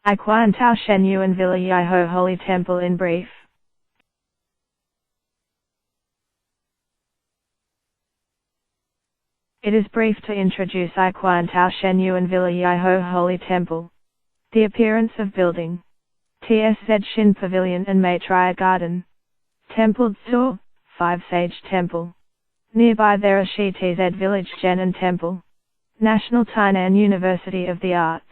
I Quan Tao Shen Yuan Villa Yaiho Holy Temple in brief. It is brief to introduce I Quan Tao Shen Yuan Villa Yaiho Holy Temple. The appearance of building. TSZ Shin Pavilion and Maitreya Garden. Temple Tzu, 5 Sage Temple. Nearby there are Shi TZ Village Jenin Temple. National Tainan University of the Arts.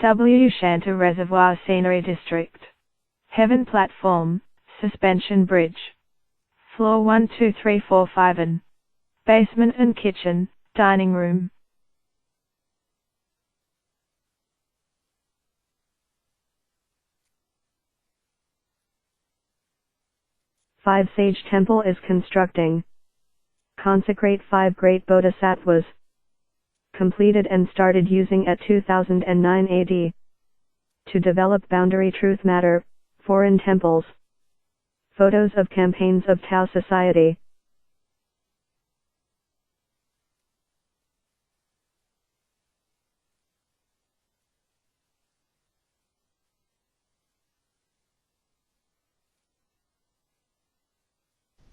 W. Shantou Reservoir Scenery District. Heaven Platform, Suspension Bridge. Floor 1 2 3 4 5 and basement and kitchen, dining room. Five Sage Temple is constructing. Consecrate 5 great bodhisattvas. Completed and started using at 2009 AD. To develop boundary truth matter, foreign temples. Photos of campaigns of Tao Society.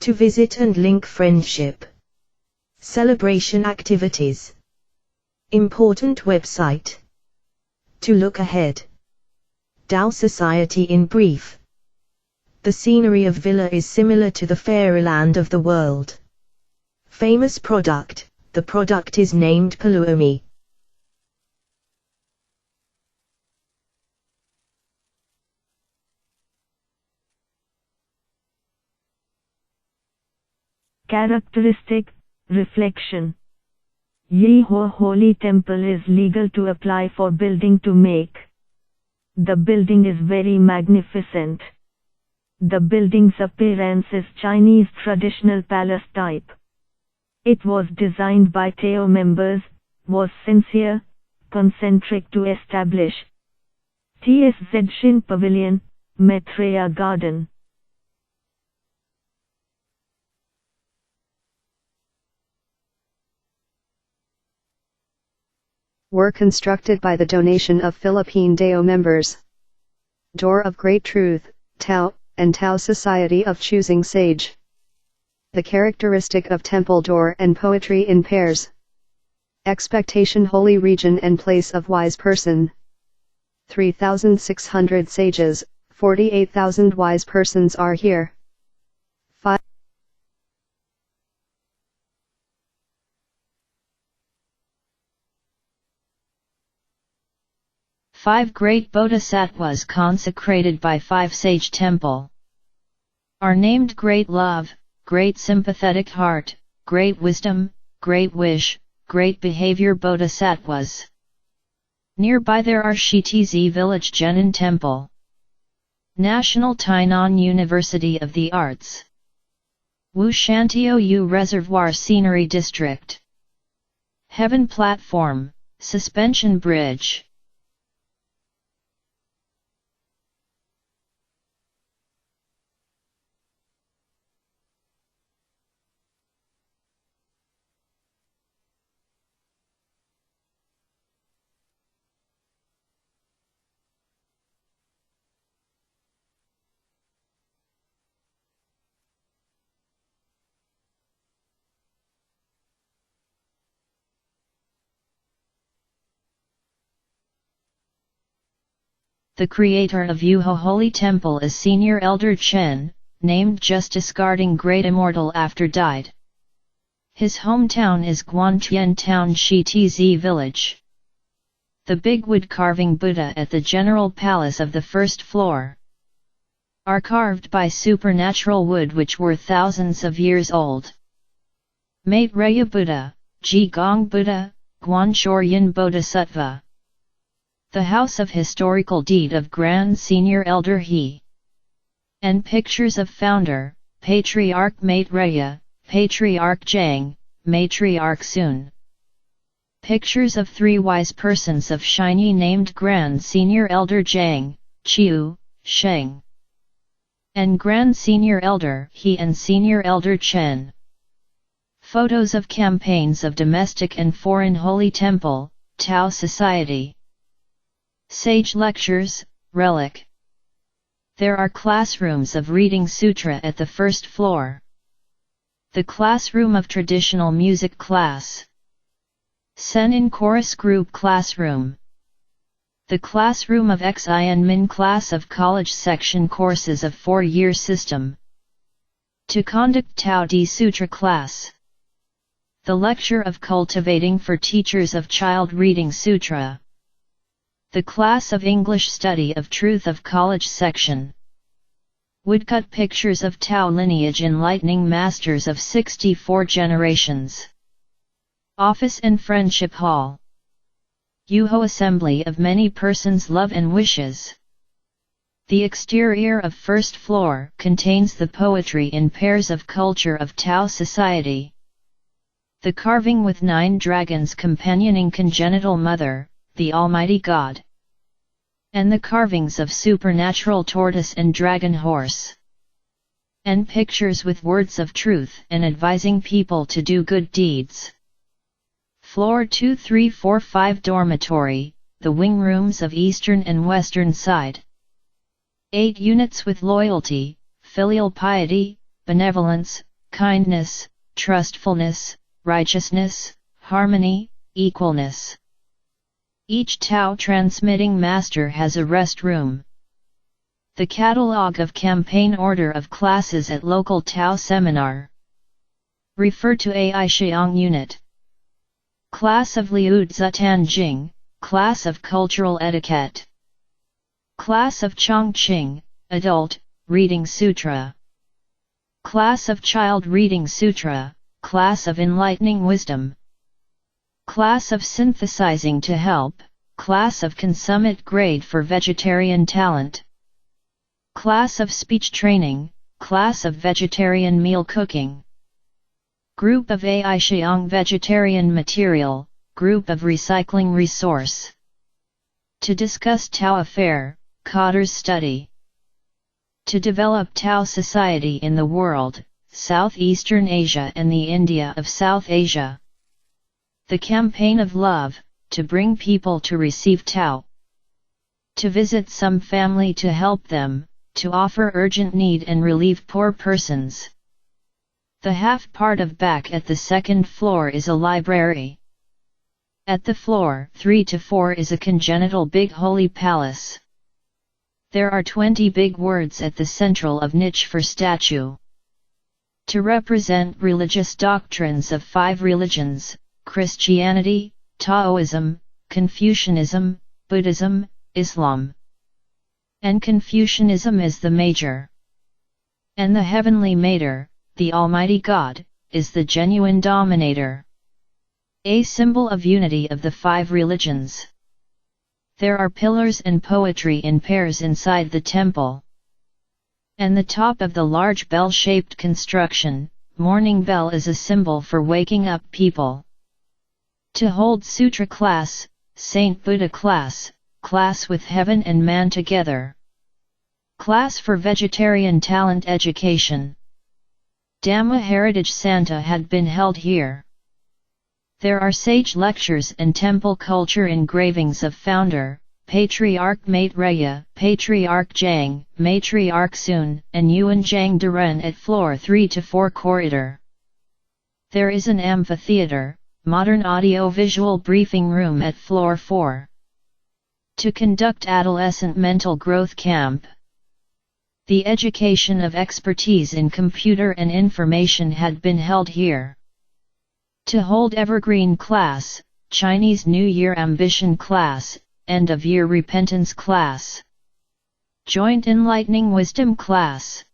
To visit and link friendship. Celebration activities. Important website. To look ahead. Tao Society in brief. The scenery of Villa is similar to the fairyland of the world. Famous product, the product is named Paluomi. Characteristic, reflection. Ye Ho Holy Temple is legal to apply for building to make. The building is very magnificent. The building's appearance is Chinese traditional palace type. It was designed by Tao members, was sincere, concentric to establish TSZ Shin Pavilion, Maitreya Garden. Were constructed by the donation of Philippine Tao members. Door of Great Truth, Tao, and Tao Society of Choosing Sage. The characteristic of temple door and poetry in pairs. Expectation holy region and place of wise person. 3,600 sages, 48,000 wise persons are here. 5 great bodhisattvas consecrated by 5 sage temple are named Great Love, Great Sympathetic Heart, Great Wisdom, Great Wish, Great Behavior bodhisattvas. Nearby there are Shi TZ Village Jenin Temple, National Tainan University of the Arts, Wu Shantou Yu Reservoir Scenery District, Heaven Platform, Suspension Bridge. The creator of Yuho Holy Temple is Senior Elder Chen, named just discarding Great Immortal after died. His hometown is Guantian Town Shi TZ Village. The big wood carving Buddha at the General Palace of the first floor are carved by supernatural wood which were thousands of years old. Maitreya Buddha, Ji Gong Buddha, Guanchoryan Bodhisattva. The House of Historical Deed of Grand Senior Elder He. And pictures of founder, Patriarch Maitreya, Patriarch Zhang, Matriarch Sun. Pictures of 3 wise persons of shiny named Grand Senior Elder Zhang, Chiu, Sheng. And Grand Senior Elder He and Senior Elder Chen. Photos of campaigns of domestic and foreign Holy Temple, Tao Society. Sage lectures, relic. There are classrooms of reading sutra at the first floor. The classroom of traditional music class. Sen in chorus group classroom. The classroom of Xin Min class of college section courses of 4-year system. To conduct Tao Di Sutra class. The lecture of cultivating for teachers of child reading sutra. The class of English study of truth of college section. Woodcut pictures of Tao lineage enlightening masters of 64 generations. Office and friendship hall. Yuho assembly of many persons' love and wishes. The exterior of first floor contains the poetry in pairs of culture of Tao society. The carving with 9 dragons companioning congenital mother, the Almighty God. And the carvings of supernatural tortoise and dragon horse. And pictures with words of truth and advising people to do good deeds. Floor 2345 dormitory, the wing rooms of eastern and western side. 8 units with loyalty, filial piety, benevolence, kindness, trustfulness, righteousness, harmony, equalness. Each Tao transmitting master has a rest room. The catalogue of campaign order of classes at local Tao seminar. Refer to AI Xiang unit. Class of Liu Zutan Jing, class of cultural etiquette. Class of Chongqing, adult, reading sutra. Class of child reading sutra, class of enlightening wisdom. Class of synthesizing to help, class of consummate grade for vegetarian talent. Class of speech training, class of vegetarian meal cooking. Group of AI Xiang vegetarian material, group of recycling resource. To discuss Tao affair, Cotter's study. To develop Tao society in the world, Southeastern Asia and the India of South Asia. The campaign of love, to bring people to receive Tao. To visit some family to help them, to offer urgent need and relieve poor persons. The half part of back at the second floor is a library. At the floor 3 to 4 is a congenital big holy palace. There are 20 big words at the central of niche for statue. To represent religious doctrines of 5 religions, Christianity, Taoism, Confucianism, Buddhism, Islam. And Confucianism is the major. And the heavenly mater, the Almighty God, is the genuine dominator. A symbol of unity of the 5 religions. There are pillars and poetry in pairs inside the temple. And the top of the large bell-shaped construction, morning bell is a symbol for waking up people. To hold Sutra class, Saint Buddha class, class with heaven and man together. Class for vegetarian talent education. Dhamma Heritage Santa had been held here. There are sage lectures and temple culture engravings of founder, Patriarch Maitreya, Patriarch Zhang, Matriarch Sun, and Yuan Zhang Duren at floor 3 to 4 corridor. There is an amphitheater, modern audio-visual briefing room at floor 4. To conduct adolescent mental growth camp. The education of expertise in computer and information had been held here. To hold evergreen class, Chinese New Year ambition class, end of year repentance class. Joint enlightening wisdom class.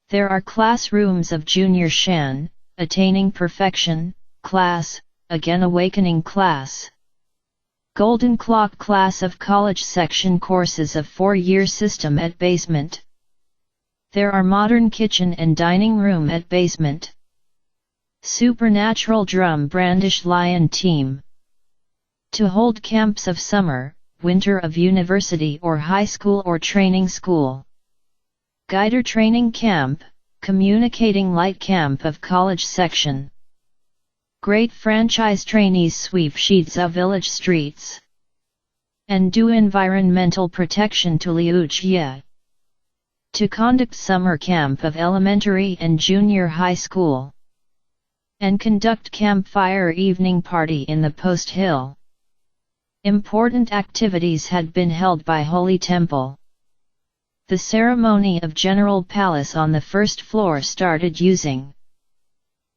There are classrooms of junior Shan, attaining perfection, class, again awakening class. Golden clock class of college section courses of 4-year system at basement. There are modern kitchen and dining room at basement. Supernatural drum brandish lion team. To hold camps of summer, winter of university or high school or training school. Guider training camp, communicating light camp of college section. Great franchise trainees sweep sheets of village streets. and do environmental protection to Liu Jie. To conduct summer camp of elementary and junior high school. And conduct campfire evening party in the post hill. Important activities had been held by Holy Temple. The ceremony of General Palace on the first floor started using.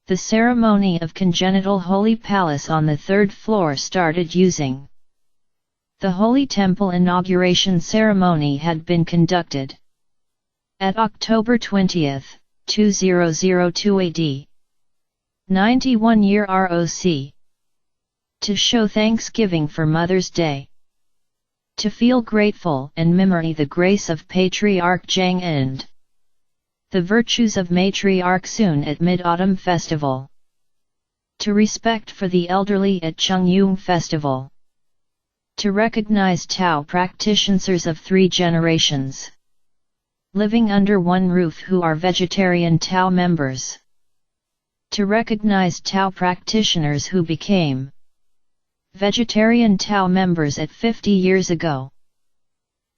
The ceremony of Congenital Holy Palace on the third floor started using. The Holy Temple inauguration ceremony had been conducted at October 20, 2002 AD. 91-year ROC. To show thanksgiving for Mother's Day. To feel grateful and memory the grace of Patriarch Zhang and the virtues of Matriarch Sun at Mid-Autumn Festival. To respect for the elderly at Chungyung Festival. To recognize Tao practitioners of 3 generations living under one roof who are vegetarian Tao members. To recognize Tao practitioners who became vegetarian Tao members at 50 years ago.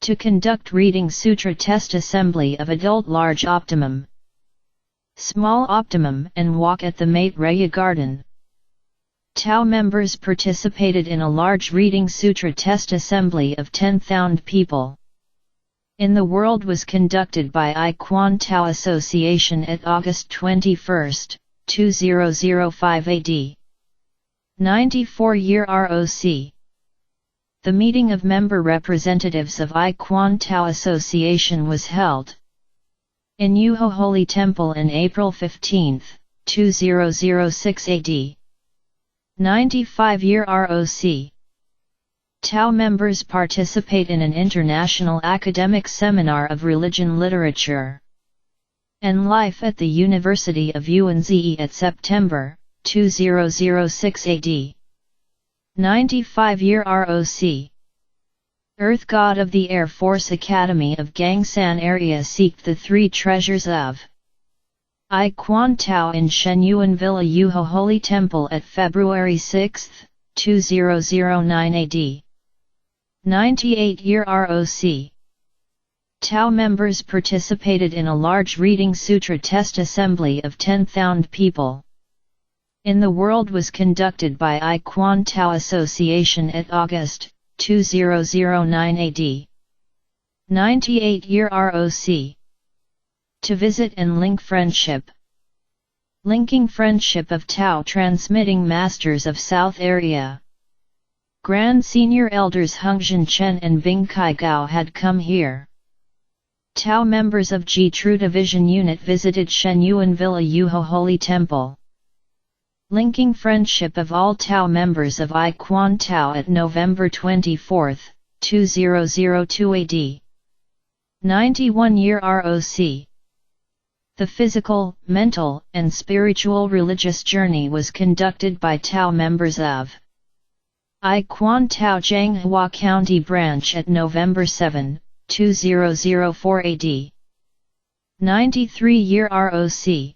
To conduct reading sutra test assembly of adult large optimum, small optimum and walk at the Maitreya garden. Tao members participated in a large reading sutra test assembly of 10,000 people. In the world was conducted by I Quan Tao Association at August 21, 2005 AD. 94-year ROC. The meeting of member representatives of I Quan Tao Association was held in Yuho Holy Temple on April 15, 2006 AD. 95-year ROC. Tao members participate in an international academic seminar of religion literature and life at the University of UNZE at September 2006 AD. 95-year ROC. Earth God of the Air Force Academy of Gangsan area seeked the 3 treasures of I Quan Tao in Shenyuan Villa Yuho Holy Temple at February 6, 2009 AD. 98-year ROC. Tao members participated in a large reading sutra test assembly of 10,000 people. In the world was conducted by I Quan Tao Association at August 2009 AD. 98-year ROC. To visit and link friendship. Linking friendship of Tao transmitting masters of South area. Grand Senior Elders Hungzhen Chen and Bing Kai Gao had come here. Tao members of Ji True Division Unit visited Shenyuan Villa Yuho Holy Temple. Linking friendship of all Tao members of I Quan Tao at November 24, 2002 AD. 91-year ROC. The physical, mental, and spiritual religious journey was conducted by Tao members of I Quan Tao Zhanghua County Branch at November 7, 2004 AD. 93-year ROC.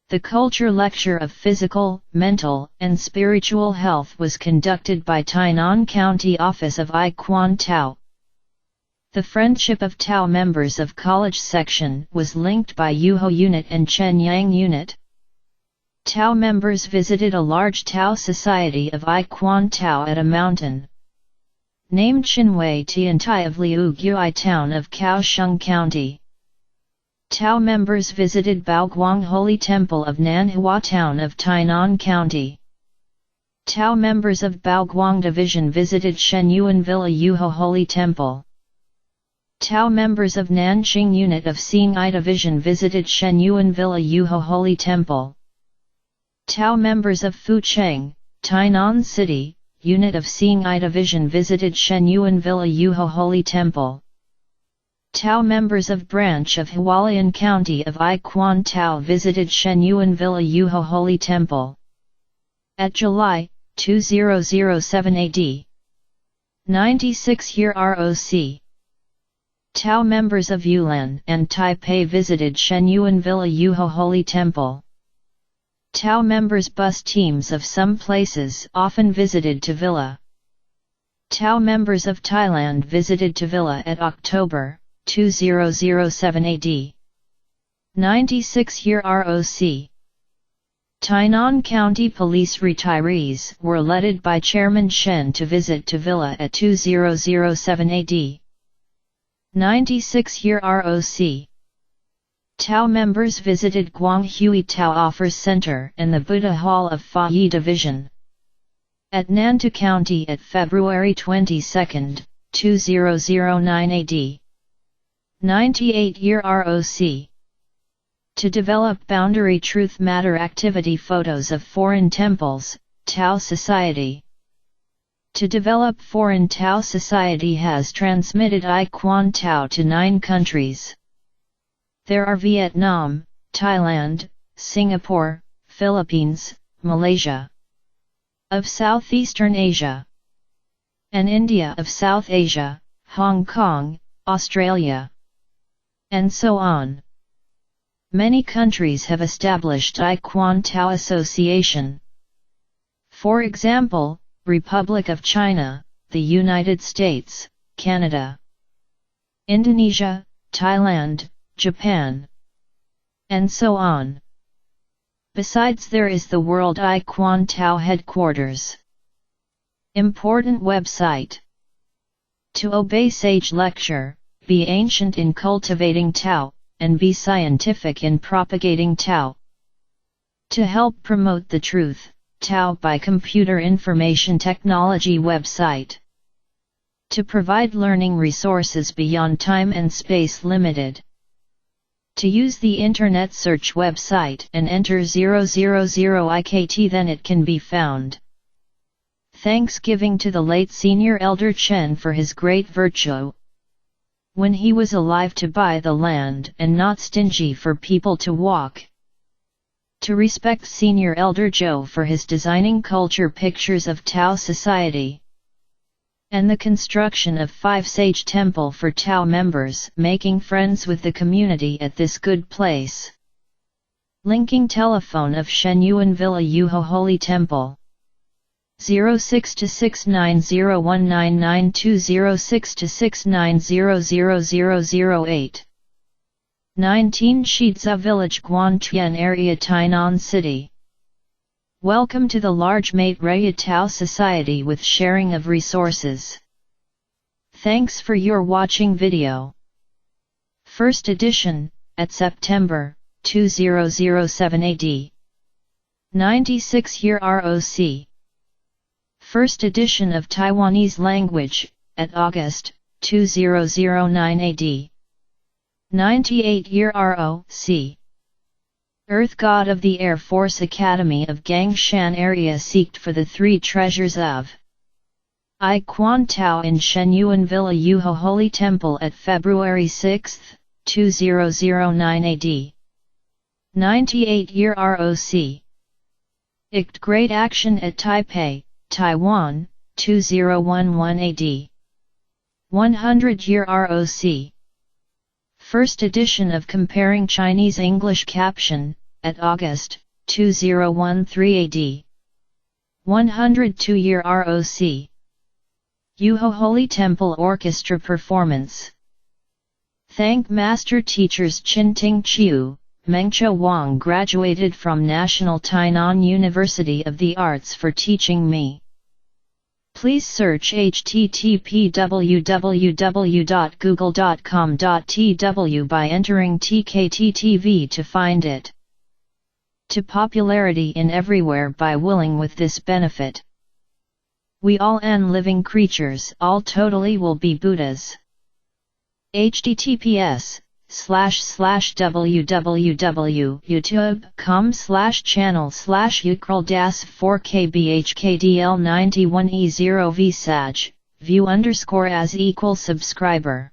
The culture lecture of physical, mental, and spiritual health was conducted by Tainan County Office of I Quan Tao. The friendship of Tao members of college section was linked by Yuho Unit and Chenyang Unit. Tao members visited a large Tao society of I Quan Tao at a mountain named Chinwei Tiantai of Liu Gui town of Kaohsiung County. Tao members visited Baoguang Holy Temple of Nanhua town of Tainan County. Tao members of Baoguang Division visited Shenyuan Villa Yuho Holy Temple. Tao members of Nanjing Unit of Xingai Division visited Shenyuan Villa Yuho Holy Temple. Tao members of Fucheng, Tainan City, Unit of Xingai Division visited Shenyuan Villa Yuho Holy Temple. Tao members of Branch of Hualien County of I Quan Tao visited Shenyuan Villa Yuho Holy Temple. At July 2007 AD. 96-year ROC. Tao members of Yulan and Taipei visited Shenyuan Villa Yuho Holy Temple. Tao members bus teams of some places often visited to Villa Tao members of Thailand visited Tavilla at October 2007 AD. 96-year ROC. Tainan County Police retirees were led by Chairman Shen to visit Tavilla at 2007 AD. 96-year ROC. Tao members visited Guanghui Tao Offers Center and the Buddha Hall of Fa Yi Division at Nantou County at February 22, 2009 AD. 98-year ROC. To develop boundary truth matter activity photos of foreign temples, Tao Society. To develop foreign Tao Society has transmitted I Quan Tao to 9 countries. There are Vietnam, Thailand, Singapore, Philippines, Malaysia of Southeastern Asia, and India of South Asia, Hong Kong, Australia, and so on. Many countries have established I Quan Tao Association. For example, Republic of China, the United States, Canada, Indonesia, Thailand, Japan, and so on. Besides, there is the World I Quan Tao Headquarters. Important website. To obey sage lecture, be ancient in cultivating Tao, and be scientific in propagating Tao. To help promote the truth, Tao by Computer Information Technology website. To provide learning resources beyond time and space limited. To use the internet search website and enter 000 IKT, then it can be found. Thanksgiving to the late Senior Elder Chen for his great virtue. When he was alive, to buy the land and not stingy for people to walk. To respect Senior Elder Joe for his designing culture pictures of Tao Society. And the construction of 5 Sage Temple for Tao members, making friends with the community at this good place. Linking telephone of Shenyuan Villa Yuho Holy Temple. 06-690199206-6900008. 19 Shizha Village, Guantian area, Tainan City. Welcome to the large Mate Raya Tao Society with sharing of resources. Thanks for your watching video. First edition, at September 2007 AD. 96-year ROC. First edition of Taiwanese language, at August 2009 AD. 98-year ROC. Earth God of the Air Force Academy of Gangshan area seeked for the 3 treasures of I Quan Tao in Shenyuan Villa Yuho Holy Temple at February 6, 2009 AD. 98-year ROC. Ict Great Action at Taipei, Taiwan, 2011 AD. 100-year ROC. First edition of Comparing Chinese English Caption, at August 2013 AD. 102-year ROC. Yuho Holy Temple Orchestra Performance. Thank Master Teachers Chin-Ting Chiu, Mengcha Wang graduated from National Tainan University of the Arts for teaching me. Please search http://www.google.com.tw by entering TKTTV to find it. To popularity in everywhere by willing with this benefit. We all and living creatures all totally will be Buddhas. https://www.youtube.com/channel/ukrl-4kbhkdl91e0vsaj, view_as subscriber.